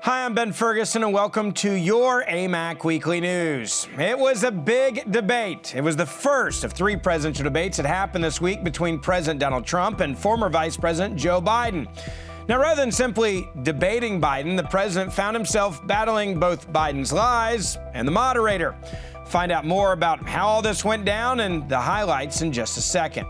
Hi, I'm Ben Ferguson, and welcome to your AMAC Weekly News. It was a big debate. It was the first of three presidential debates that happened this week between President Donald Trump and former Vice President Joe Biden. Now, rather than simply debating Biden, the president found himself battling both Biden's lies and the moderator. Find out more about how all this went down and the highlights in just a second.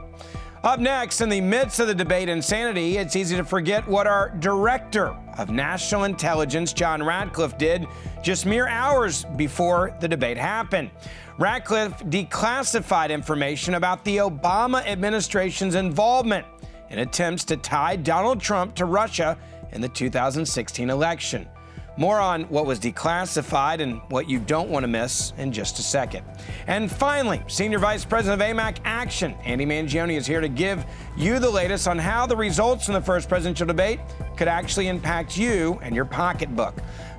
Up next, in the midst of the debate insanity, it's easy to forget what our Director of National Intelligence, John Radcliffe, did just mere hours before the debate happened. Radcliffe declassified information about the Obama administration's involvement in attempts to tie Donald Trump to Russia in the 2016 election. More on what was declassified and what you don't want to miss in just a second. And finally, Senior Vice President of AMAC Action, Andy Mangione, is here to give you the latest on how the results from the first presidential debate could actually impact you and your pocketbook.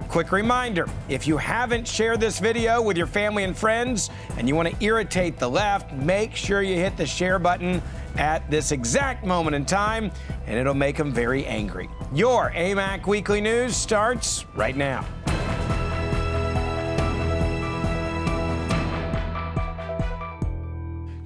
Quick reminder, if you haven't shared this video with your family and friends and you want to irritate the left, make sure you hit the share button at this exact moment in time, and it'll make them very angry. Your AMAC Weekly News starts right now.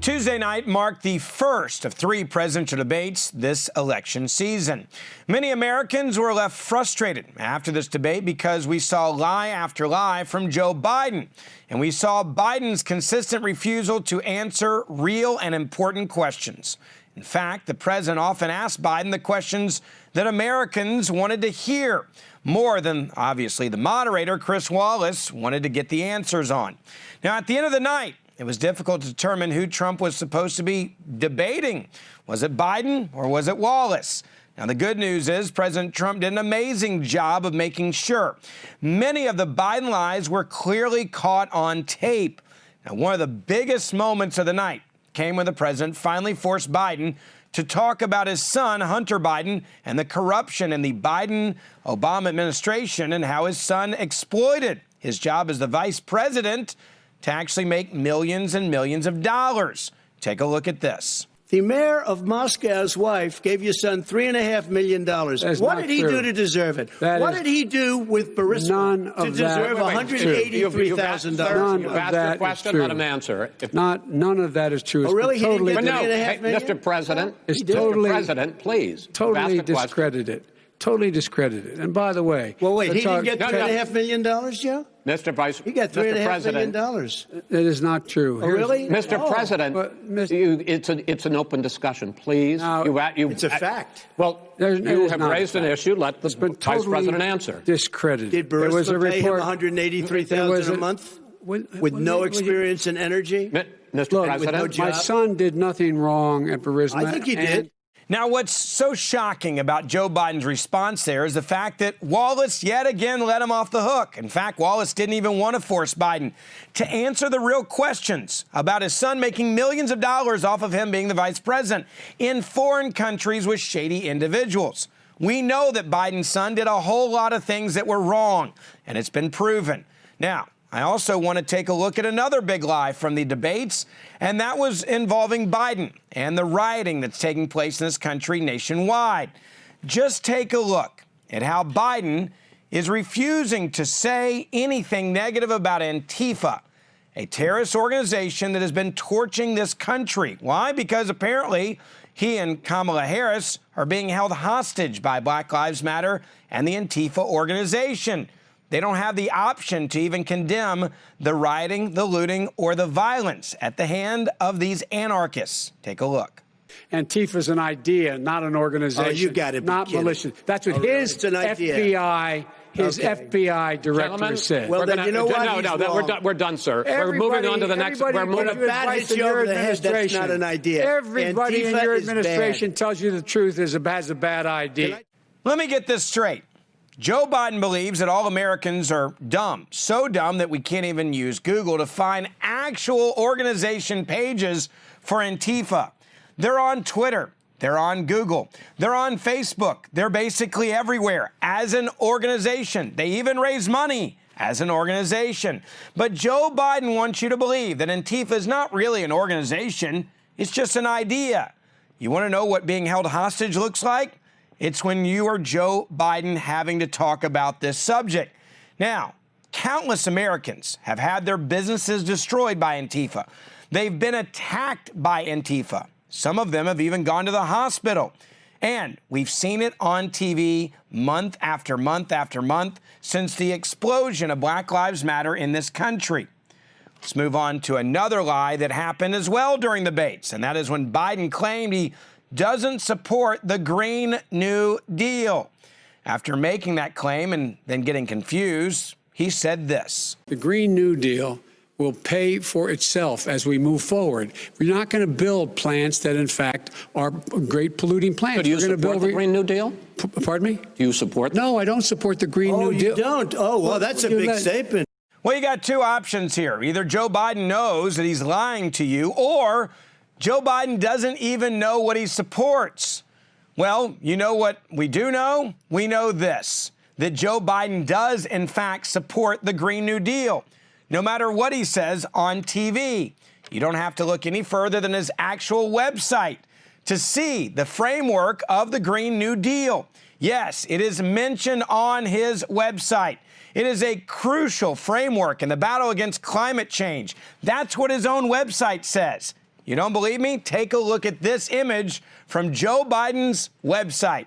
Tuesday night marked the first of three presidential debates this election season. Many Americans were left frustrated after this debate because we saw lie after lie from Joe Biden, and we saw Biden's consistent refusal to answer real and important questions. In fact, the president often asked Biden the questions that Americans wanted to hear, more than, obviously, the moderator, Chris Wallace, wanted to get the answers on. Now, at the end of the night, it was difficult to determine who Trump was supposed to be debating. Was it Biden or was it Wallace? Now, the good news is President Trump did an amazing job of making sure many of the Biden lies were clearly caught on tape. Now, one of the biggest moments of the night came when the president finally forced Biden to talk about his son, Hunter Biden, and the corruption in the Biden-Obama administration and how his son exploited his job as the vice president to actually make millions and millions of dollars. Take a look at this. The mayor of Moscow's wife gave your son $3.5 million. What did he do to deserve it? What did he do with Burisma to deserve $183,000? You've asked your question, let him answer. None of that is true. Oh, really? He didn't get $3.5 million? Mr. President, totally, Mr. President, please. Totally discredited. Totally discredited. And by the way... Well, wait, he didn't get $3.5 million, Joe? Mr. Vice He got $3.5 million. That is not true. Oh, really? Mr. President, it's an open discussion, please. Now, it's a fact. Well, you have raised an issue. Let the Vice President answer. Discredited. Did Burisma pay him $183,000 a month with no experience in energy? Mr. President, my son did nothing wrong at Burisma. I think he did. Now, what's so shocking about Joe Biden's response there is the fact that Wallace yet again let him off the hook. In fact, Wallace didn't even want to force Biden to answer the real questions about his son making millions of dollars off of him being the vice president in foreign countries with shady individuals. We know that Biden's son did a whole lot of things that were wrong, and it's been proven. Now, I also want to take a look at another big lie from the debates, and that was involving Biden and the rioting that's taking place in this country nationwide. Just take a look at how Biden is refusing to say anything negative about Antifa, a terrorist organization that has been torching this country. Why? Because apparently he and Kamala Harris are being held hostage by Black Lives Matter and the Antifa organization. They don't have the option to even condemn the rioting, the looting, or the violence at the hand of these anarchists. Take a look. Antifa's an idea, not an organization. Oh, you got it. Not malicious. That's what his FBI, FBI director said. Well, then you know what? No, we're done, sir. We're moving on to the next. We're moving. When a bat hits you over the head, that's not an idea. Everybody in your administration tells you the truth has a bad idea. Let me get this straight. Joe Biden believes that all Americans are dumb, so dumb that we can't even use Google to find actual organization pages for Antifa. They're on Twitter. They're on Google. They're on Facebook. They're basically everywhere as an organization. They even raise money as an organization. But Joe Biden wants you to believe that Antifa is not really an organization. It's just an idea. You want to know what being held hostage looks like? it's when you are Joe Biden having to talk about this subject. Now, countless Americans have had their businesses destroyed by Antifa. They've been attacked by Antifa. Some of them have even gone to the hospital. And we've seen it on TV month after month after month since the explosion of Black Lives Matter in this country. Let's move on to another lie that happened as well during the debates, and that is when Biden claimed he doesn't support the Green New Deal. After making that claim and then getting confused, he said this. The Green New Deal will pay for itself as we move forward. We're not going to build plants that, in fact, are great polluting plants. So do you support the Green New Deal? Pardon me? Do you support? No, I don't support the Green New Deal. Oh, you don't? Oh, well, that's a big statement. Well, you got two options here. Either Joe Biden knows that he's lying to you, or Joe Biden doesn't even know what he supports. Well, you know what we do know? We know this, that Joe Biden does, in fact, support the Green New Deal, no matter what he says on TV. You don't have to look any further than his actual website to see the framework of the Green New Deal. Yes, it is mentioned on his website. It is a crucial framework in the battle against climate change. That's what his own website says. You don't believe me? Take a look at this image from Joe Biden's website.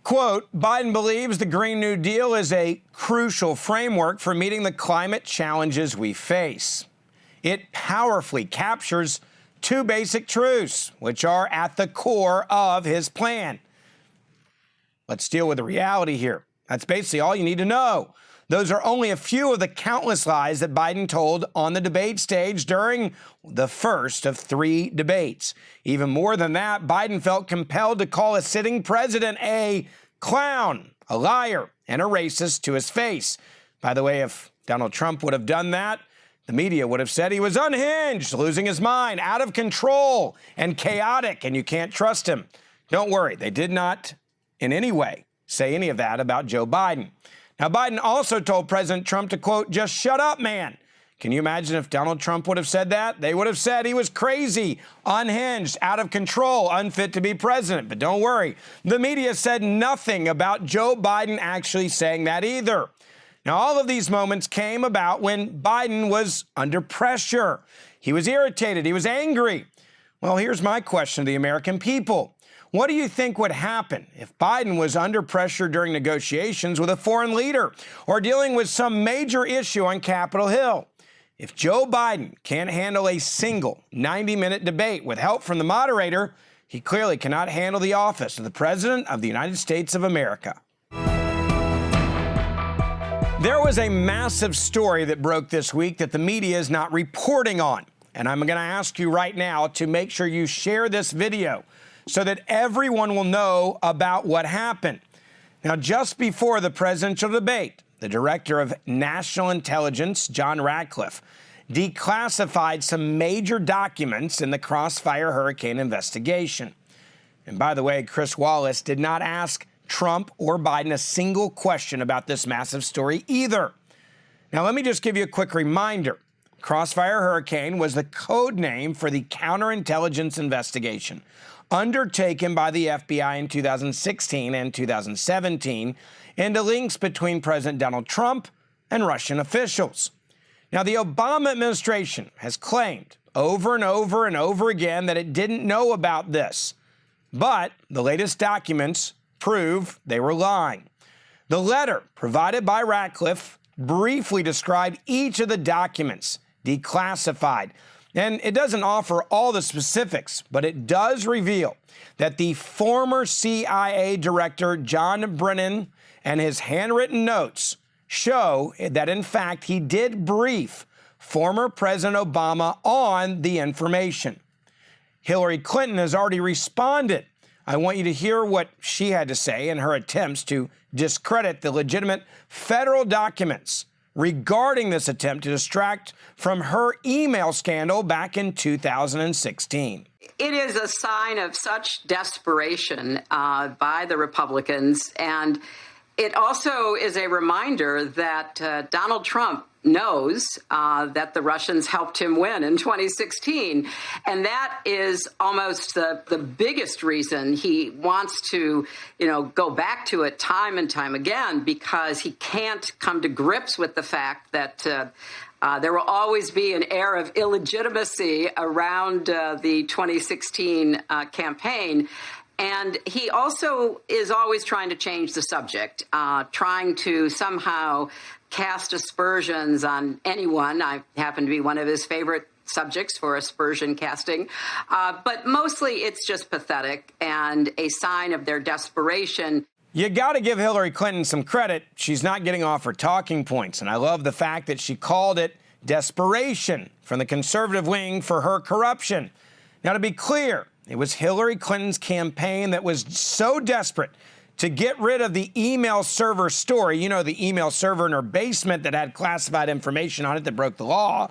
Quote, Biden believes the Green New Deal is a crucial framework for meeting the climate challenges we face. It powerfully captures two basic truths, which are at the core of his plan. Let's deal with the reality here. That's basically all you need to know. Those are only a few of the countless lies that Biden told on the debate stage during the first of 3 debates. Even more than that, Biden felt compelled to call a sitting president a clown, a liar, and a racist to his face. By the way, if Donald Trump would have done that, the media would have said he was unhinged, losing his mind, out of control, and chaotic, and you can't trust him. Don't worry, they did not in any way say any of that about Joe Biden. Now, Biden also told President Trump to, quote, just shut up, man. Can you imagine if Donald Trump would have said that? They would have said he was crazy, unhinged, out of control, unfit to be president. But don't worry, the media said nothing about Joe Biden actually saying that either. Now, all of these moments came about when Biden was under pressure. He was irritated. He was angry. Well, here's my question to the American people. What do you think would happen if Biden was under pressure during negotiations with a foreign leader or dealing with some major issue on Capitol Hill? If Joe Biden can't handle a single 90-minute debate with help from the moderator, he clearly cannot handle the office of the President of the United States of America. There was a massive story that broke this week that the media is not reporting on. And I'm going to ask you right now to make sure you share this video so that everyone will know about what happened. Now, just before the presidential debate, the director of national intelligence, John Radcliffe, declassified some major documents in the Crossfire Hurricane investigation. And by the way, Chris Wallace did not ask Trump or Biden a single question about this massive story either. Now, let me just give you a quick reminder. Crossfire Hurricane was the code name for the counterintelligence investigation undertaken by the FBI in 2016 and 2017 into links between President Donald Trump and Russian officials. Now, the Obama administration has claimed over and over and over again that it didn't know about this, but the latest documents prove they were lying. The letter provided by Radcliffe briefly described each of the documents, declassified. And it doesn't offer all the specifics, but it does reveal that the former CIA director, John Brennan, and his handwritten notes show that, in fact, he did brief former President Obama on the information. Hillary Clinton has already responded. I want you to hear what she had to say in her attempts to discredit the legitimate federal documents regarding this attempt to distract from her email scandal back in 2016. It is a sign of such desperation by the Republicans and It also is a reminder that Donald Trump knows that the Russians helped him win in 2016. And that is almost the biggest reason he wants to, go back to it time and time again, because he can't come to grips with the fact that there will always be an air of illegitimacy around the 2016 campaign. And he also is always trying to change the subject, trying to somehow cast aspersions on anyone. I happen to be one of his favorite subjects for aspersion casting. But mostly it's just pathetic and a sign of their desperation. You got to give Hillary Clinton some credit. She's not getting off her talking points. And I love the fact that she called it desperation from the conservative wing for her corruption. Now, to be clear, it was Hillary Clinton's campaign that was so desperate to get rid of the email server story, the email server in her basement that had classified information on it that broke the law,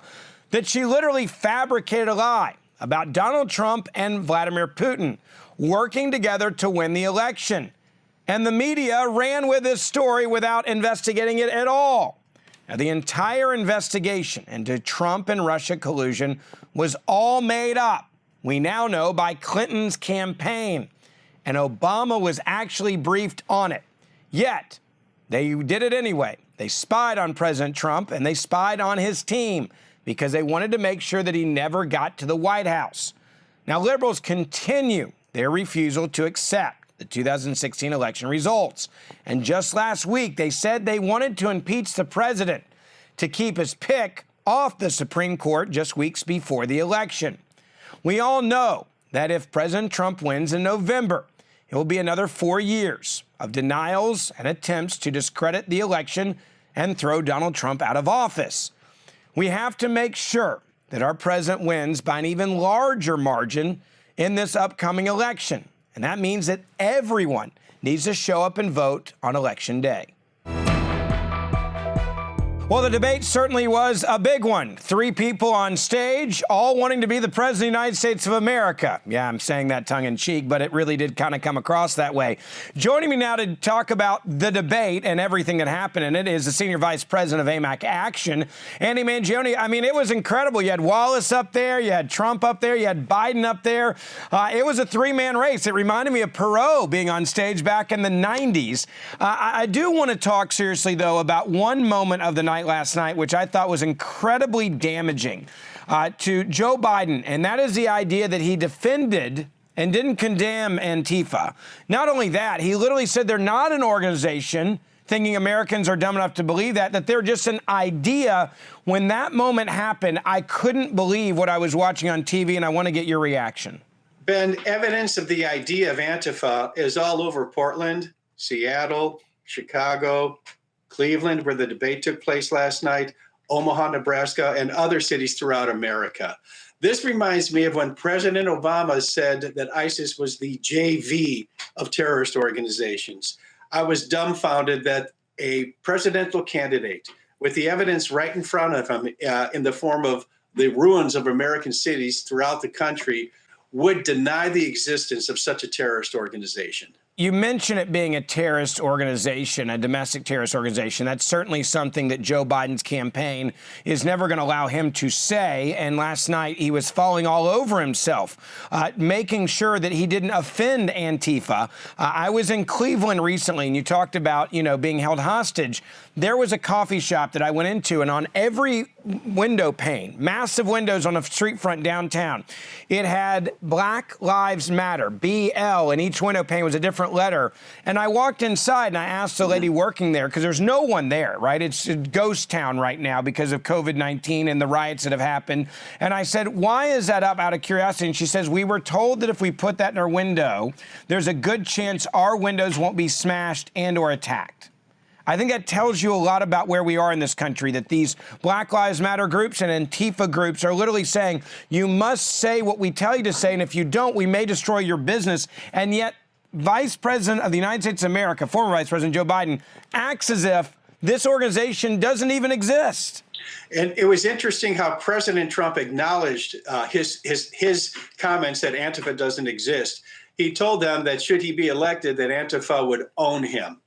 that she literally fabricated a lie about Donald Trump and Vladimir Putin working together to win the election. And the media ran with this story without investigating it at all. Now, the entire investigation into Trump and Russia collusion was all made up, we now know, by Clinton's campaign. And Obama was actually briefed on it. Yet, they did it anyway. They spied on President Trump and they spied on his team because they wanted to make sure that he never got to the White House. Now, liberals continue their refusal to accept the 2016 election results. And just last week, they said they wanted to impeach the president to keep his pick off the Supreme Court just weeks before the election. We all know that if President Trump wins in November, it will be another 4 years of denials and attempts to discredit the election and throw Donald Trump out of office. We have to make sure that our president wins by an even larger margin in this upcoming election. And that means that everyone needs to show up and vote on Election Day. Well, the debate certainly was a big one. 3 people on stage, all wanting to be the President of the United States of America. Yeah, I'm saying that tongue in cheek, but it really did kind of come across that way. Joining me now to talk about the debate and everything that happened in it is the Senior Vice President of AMAC Action, Andy Mangione. I mean, it was incredible. You had Wallace up there, you had Trump up there, you had Biden up there. It was a 3-man race. It reminded me of Perot being on stage back in the 90s. I do want to talk seriously, though, about one moment of the night last night, which I thought was incredibly damaging to Joe Biden, and that is the idea that he defended and didn't condemn Antifa. Not only that, he literally said they're not an organization, thinking Americans are dumb enough to believe that they're just an idea. When that moment happened, I couldn't believe what I was watching on TV, and I want to get your reaction. Ben, evidence of the idea of Antifa is all over Portland, Seattle, Chicago, Cleveland, where the debate took place last night, Omaha, Nebraska, and other cities throughout America. This reminds me of when President Obama said that ISIS was the JV of terrorist organizations. I was dumbfounded that a presidential candidate, with the evidence right in front of him in the form of the ruins of American cities throughout the country, would deny the existence of such a terrorist organization. You mention it being a terrorist organization, a domestic terrorist organization. That's certainly something that Joe Biden's campaign is never going to allow him to say. And last night he was falling all over himself, making sure that he didn't offend Antifa. I was in Cleveland recently, and you talked about, being held hostage. There was a coffee shop that I went into, and on every window pane, massive windows on a street front downtown, it had Black Lives Matter, BL, and each window pane was a different letter. And I walked inside and I asked the lady working there, because there's no one there, right? It's a ghost town right now because of COVID-19 and the riots that have happened. And I said, why is that up, out of curiosity? And she says, we were told that if we put that in our window, there's a good chance our windows won't be smashed and or attacked. I think that tells you a lot about where we are in this country, that these Black Lives Matter groups and Antifa groups are literally saying, you must say what we tell you to say, and if you don't, we may destroy your business. And yet, Vice President of the United States of America, former Vice President Joe Biden, acts as if this organization doesn't even exist. And it was interesting how President Trump acknowledged his comments that Antifa doesn't exist. He told them that should he be elected, that Antifa would own him.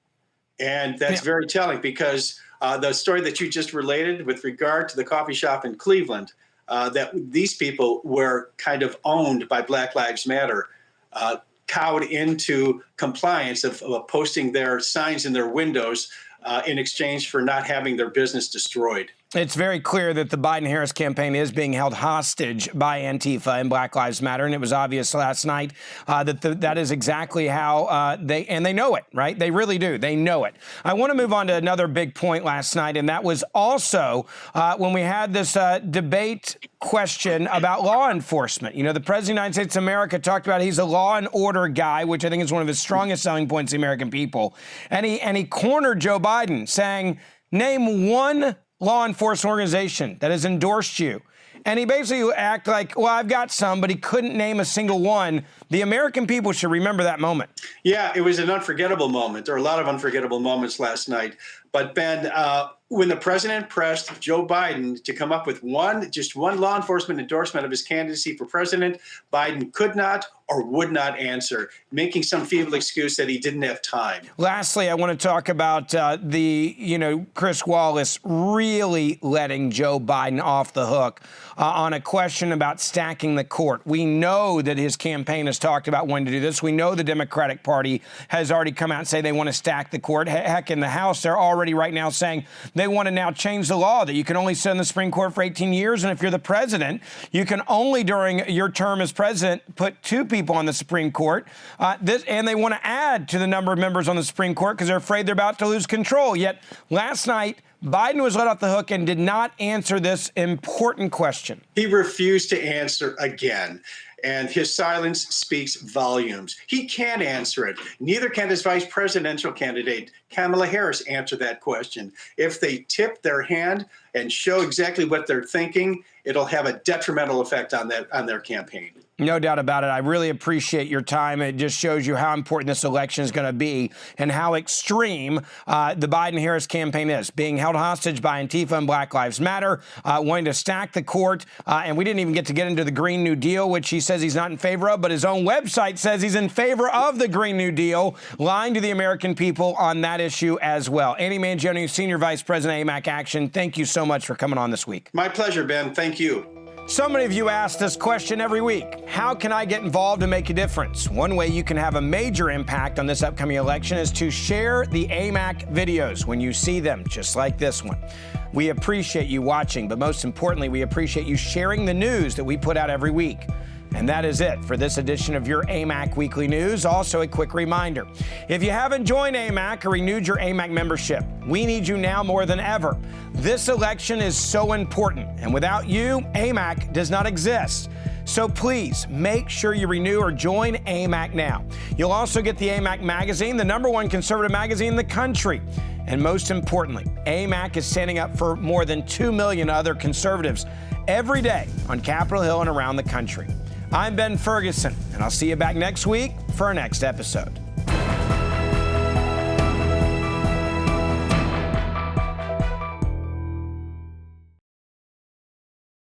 And that's very telling because the story that you just related with regard to the coffee shop in Cleveland, that these people were kind of owned by Black Lives Matter, cowed into compliance of posting their signs in their windows in exchange for not having their business destroyed. It's very clear that the Biden-Harris campaign is being held hostage by Antifa and Black Lives Matter, and it was obvious last night that is exactly how they know it, right? They really do. They know it. I want to move on to another big point last night, and that was also when we had this debate question about law enforcement. You know, the President of the United States of America talked about he's a law and order guy, which I think is one of his strongest selling points to the American people. And he cornered Joe Biden, saying, name one law enforcement organization that has endorsed you. And he basically acted like, well, I've got some, but he couldn't name a single one. The American people should remember that moment. Yeah, it was an unforgettable moment. There were a lot of unforgettable moments last night. But Ben, when the president pressed Joe Biden to come up with just one law enforcement endorsement of his candidacy for president, Biden could not or would not answer, making some feeble excuse that he didn't have time. Lastly, I want to talk about Chris Wallace really letting Joe Biden off the hook on a question about stacking the court. We know that his campaign has talked about wanting to do this. We know the Democratic Party has already come out and say they want to stack the court. Heck, in the House, they're already right now saying they want to now change the law that you can only sit in the Supreme Court for 18 years. And if you're the president, you can only during your term as president put 2 people on the Supreme Court. And they want to add to the number of members on the Supreme Court because they're afraid they're about to lose control. Yet last night, Biden was let off the hook and did not answer this important question. He refused to answer again. And his silence speaks volumes. He can't answer it. Neither can his vice presidential candidate, Kamala Harris, answer that question. If they tip their hand and show exactly what they're thinking, it'll have a detrimental effect on their campaign. No doubt about it. I really appreciate your time. It just shows you how important this election is going to be and how extreme the Biden-Harris campaign is. Being held hostage by Antifa and Black Lives Matter, wanting to stack the court. And we didn't even get into the Green New Deal, which he says he's not in favor of, but his own website says he's in favor of the Green New Deal, lying to the American people on that issue as well. Andy Mangione, Senior Vice President, AMAC Action, thank you so much for coming on this week. My pleasure, Ben. Thank you. So many of you ask this question every week. How can I get involved and make a difference? One way you can have a major impact on this upcoming election is to share the AMAC videos when you see them, just like this one. We appreciate you watching, but most importantly, we appreciate you sharing the news that we put out every week. And that is it for this edition of your AMAC Weekly News. Also, a quick reminder. If you haven't joined AMAC or renewed your AMAC membership, we need you now more than ever. This election is so important, and without you, AMAC does not exist. So please make sure you renew or join AMAC now. You'll also get the AMAC magazine, the #1 conservative magazine in the country. And most importantly, AMAC is standing up for more than 2 million other conservatives every day on Capitol Hill and around the country. I'm Ben Ferguson, and I'll see you back next week for our next episode.